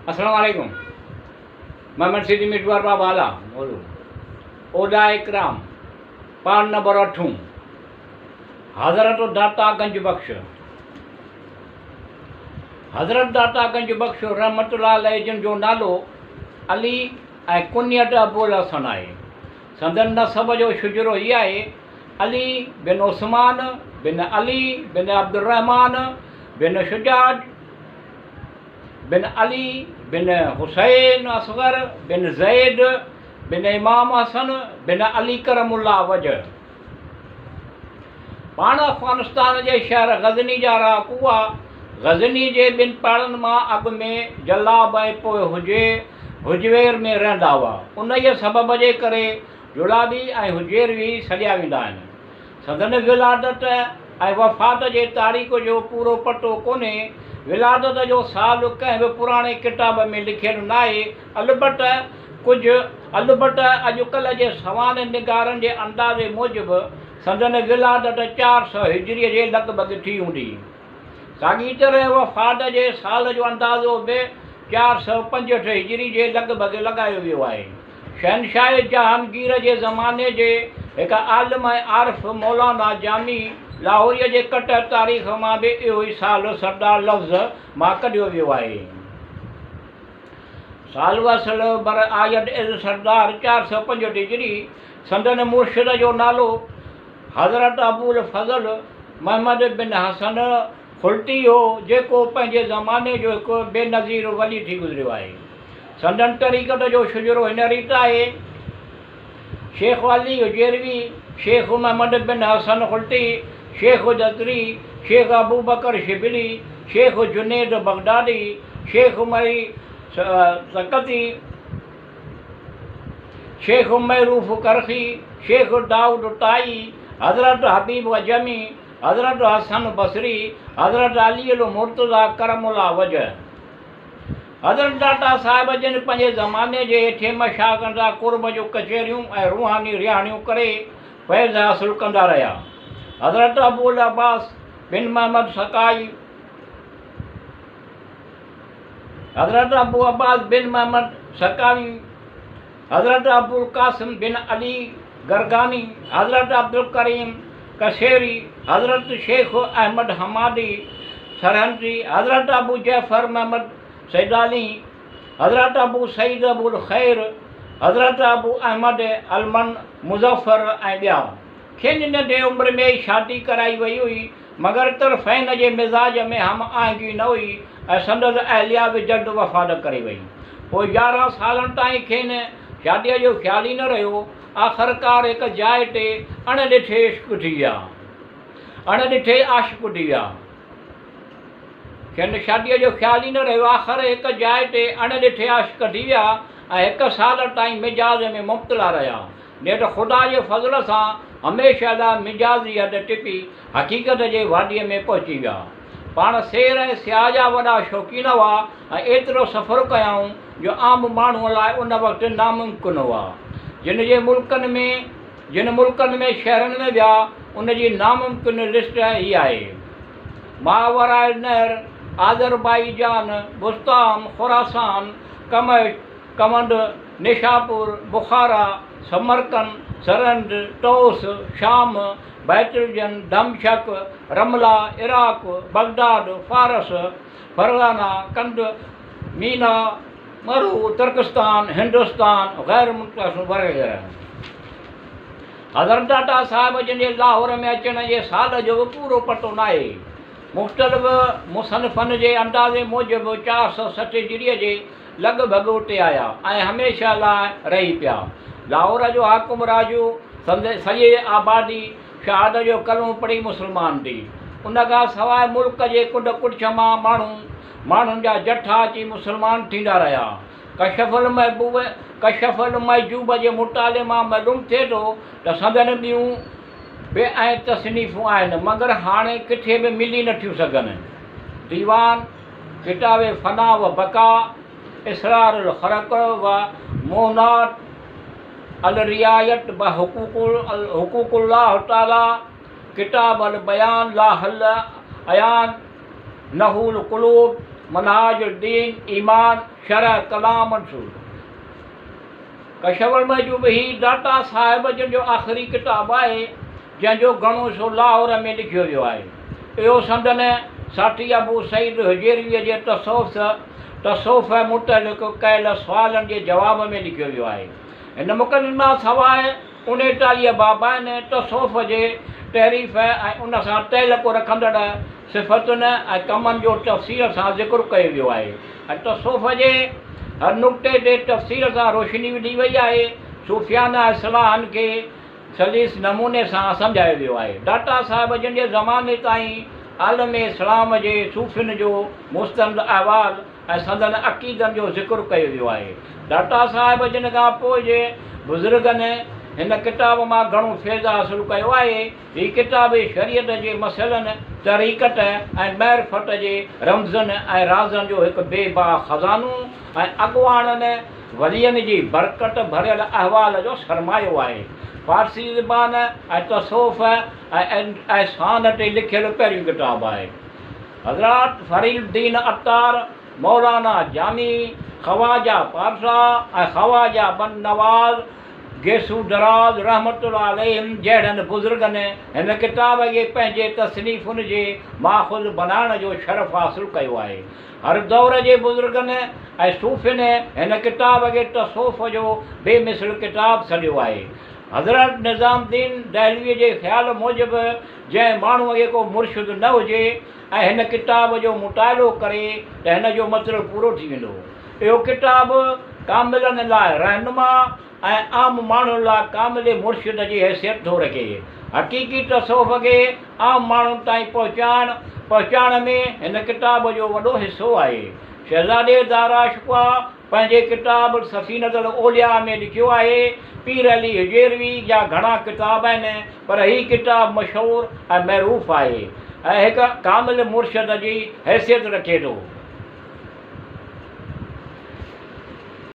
अस्सलाम वालेकुम। मोहम्मद सिद्दीक मिटवार बाबा आला बोलो। ओदा इकराम पान नंबर 8 हज़रत दाता गंज बख्श। हज़रत दाता गंज बख्श रहमतुल्लाह अलैह जिन जो नालो अली ऐं कुनियत अबुल हसन आहे। संदन नसब जो शुजरो इहा आहे अली बिन उस्मान बिन अली बिन अब्दुर्रहमान बिन शुजाज बिन अली बिन हुसैन असगर बिन ज़ैद बिन इमाम हसन बिन अली करमुल्लाह वजह। पाण अफ़गानिस्तान जे शहर गज़नी जा रहाकुआ गज़नी जे ॿिनि पाड़नि मां अॻु में जलाब ऐं पोइ हुजवेर में रहंदा हुआ। उन जे सबब जे करे जुलाबी ऐं हुजेरवी सॾिया वेंदा आहिनि। संदन विलादत ऐं वफ़ात जे तारीख़ जो पूरो पतो कोन्हे। विलादत जो साल कंहिं बि पुराणे किताब में लिखियलु न आहे। अलबत अॼुकल्ह जे सवान निगारनि जे अंदाज़े मूजिबि संदन विलादत 400 हिजरीअ जे लॻभॻि थी हूंदी। साॻी तरह वफ़ात जे साल जो अंदाज़ो बि 465 हिजरी जे लॻभॻि लॻायो वियो आहे। शहनशाह जहांगीर जे ज़माने जे हिकु आलिम ऐं आरिफ़ मौलाना जामी लाहौरीअ जे कट तारीख़ मां बि इहो ई साल सरदार लफ़्ज़ मां कढियो वियो आहे। साल वसल बर आयत इज़ सरदार 465 हिजरी। संदन मुर्शिद जो नालो हज़रत अबुल फज़ल मोहम्मद बिन हसन खुल्ती हो, जेको पंहिंजे ज़माने जो हिकु बेनज़ीर वली थी गुज़रियो आहे। संदन तरीक़त जो शुजरो हिन रीति आहे शेख अली हुजेरवी, शेख मोहम्मद बिन हसन खुल्ती, शेख दतरी, शेख अबू बकर शिबली, शेख जुनेद बगदादी, शेख मई सकती, शेख महरूफ करखी, शेख दाऊद ताई, हज़रत हबीब अजमी, हज़रत हसन बसरी, हज़रत अली मुर्तज़ा करमुल्लाह वजह। हज़रत दाता साहिब जिन पंहिंजे ज़माने जे हेठे मशाइख़नि सां क़ुर्ब जूं कचहरियूं ऐं रूहानी रिहाणियूं करे फैज़ हासिलु कंदा रहिया। हज़रत अबुल अब्बास बिन मोहम्मद सकाई, हज़रत अबू अब्बास बिन मोहम्मद सकावी, हज़रत अबुल कासिम बिन अली गरगानी, हज़रत अब्दुल करीम कशेरी, हज़रत शेख अहमद हमादी सरहंदी, हज़रत अबू जैफर मोहम्मद सैदाली, हज़रत अबू सईद अबुल खैर, हज़रत अबू अहमद अलमन मुज़फ़र ऐं ॿिया। खेनि नंढे उमिरि में ई शादी कराई वई हुई, मगर तरफ़ैन जे मिज़ाज में हम आहंगी न हुई ऐं संदसि अहलिया बि जल्द वफ़ात करे वई। पोइ 11 सालनि ताईं खेनि शादीअ जो ख़्यालु ई न रहियो। आख़िरकार हिकु जाइ ते अणॾिठे इश्क थी विया, अणॾिठे आशिक़ थी विया। खेनि शादीअ जो ख़्यालु ई न रहियो। आख़िर हिकु जाइ ते अणॾिठे आशिक़ थी विया ऐं 1 साल ताईं मिजाज़ में मुब्तला रहिया। नेठि ख़ुदा जे फज़ल सां हमेशह लाइ मिजाज़ी हद टिपी हक़ीक़त जे वाडीअ में पहुची विया। पाण सैर ऐं सियाह जा वॾा शौक़ीन हुआ ऐं एतिरो सफ़र कयाऊं जो आम माण्हूअ लाइ उन वक़्तु नामुमकिन हुआ। जिन मुल्कनि में शहरनि में विया उन जी नामुमकिन लिस्ट हीअ आहे: मावराए नहर, आज़रबाईजान, बुस्तान, खुरासान, कमंड, निशापुर, बुखारा, समरकंद, सरहंद, तौस, शाम, बैतुलजन, दमशक, रमला, इराक, बगदाद, फारस, फरगाना, कंद, मीना, मरू, तुर्किस्तान, हिंदुस्तान, गैर मुल्क वग़ैरह। हज़रत दाता साहिब जिन जे लाहौर में अचण जे साल जो पूरो पतो न आहे। मुख़्तलिफ़ मुसनफ़नि जे अंदाज़े मूजिबि 460 हिजरीअ जे लॻभॻि उते आया ऐं हमेशह लाइ रही पिया। लाहौर जो हाकुम राजू सॼे आबादी शहादत जो कलमो पढ़ी मुस्लमान थी। उन खां सवाइ मुल्क जे कुंड कुछ मां माण्हुनि जा जठा अची मुस्लमान थींदा रहिया। कशफुल महजूब जे मुताले मां मालूम थिए थो त संदन ॿियूं बि ऐं तसनीफ़ूं आहिनि, मगर हाणे किथे बि मिली नथियूं सघनि। दीवान, किताब फना व बका, इसरारुल ख़रक़ व मोहनात, अल रियायत ब हुकूकुल्लाह ताला, किताब अल बयान ला हल अयान, नहुल कुलूब, मनाज दीन ईमान शरह कलाम मंसूर। कशफ महजूब ही दाता साहिब जन जो आख़िरी किताबु आहे जंहिंजो घणो सो लाहौर में लिखियो वियो आहे। इहो संदन साथी अबू सईद हुजैरवीअ जे तसौफ़ मुतलिक़ कयल सुवालनि जे जवाब में लिखियो वियो आहे। हिन मुक़दमा सवाइ 39 बाब आहिनि। तसौफ़ जे तहरीफ़ ऐं उन सां तइल्लुक़ रखंदड़ सिफ़तुनि ऐं कमनि जो तफ़सील सां ज़िक्र कयो वियो आहे ऐं तसौफ़ जे हर नुक़्ते ते तफ़सील सां रोशनी विधी वई आहे। सूफ़ियाना इस्लाहनि खे सलीस नमूने सां सम्झायो वियो आहे। दाता साहिब जन जे ज़माने ताईं आलम इस्लाम जे सूफ़ियुनि जो मुस्तंद अहवाल ऐं संदन अक़ीदनि जो ज़िक्र कयो वियो आहे। दाता साहिब जन खां पोइ जे बुज़ुर्गनि हिन किताब मां घणो फैज़ हासिलु कयो आहे। हीअ किताब शरीयत जे मसइलनि तरीक़त ऐं महरिफ़त जे रमज़नि ऐं राज़नि जो हिकु बेबा ख़ज़ानो ऐं अॻुवाणनि वलियनि जी बरकत भरियल अहवाल जो सरमायो आहे। फ़ारसी ज़बान ऐं तसौफ़ ऐं शान ते लिखियलु पहिरियों किताबु आहे। हज़रत फरीदुद्दीन अत्तार, मौलाना जानी, ख़वाजा पारसा ऐं ख़वाजा बन नवाज़ गेसू दराज रहमतुल्लाह अलैहिम जहिड़नि बुज़ुर्गनि हिन किताब खे पंहिंजे तसनीफ़ुनि जे माख़ुज़ बनाइण जो शरफ़ हासिलु कयो आहे। हर दौर जे बुज़ुर्गनि ऐं सूफ़ियुनि हिन किताब खे तसौफ़ जो बेमिसल किताब सॾियो आहे। हज़रत निज़ामुद्दीन दहलवीअ जे ख़्याल मूजिबि जंहिं माण्हूअ खे को मुर्शिद न हुजे ऐं हिन किताब जो मुतालो करे त हिन जो मतिलबु पूरो थी वेंदो। इहो किताबु कामिलनि लाइ रहनुमा ऐं आम माण्हुनि लाइ कामिल मुर्शिद जी हैसियत थो रखे। हक़ीक़ी तसौफ़ खे आम माण्हुनि ताईं पहुचाइण में हिन किताब जो वॾो हिसो आहे। शहज़ादे दारा शुक़ा पंहिंजे किताब सफ़ीनतुल औलिया में लिखियो आहे। पीर अली हुजैरवी जा घणा किताब आहिनि पर हीअ किताबु मशहूरु ऐं महरूफ़ आहे ऐं हिकु कामिल मुर्शिद जी हैसियत रखे थो।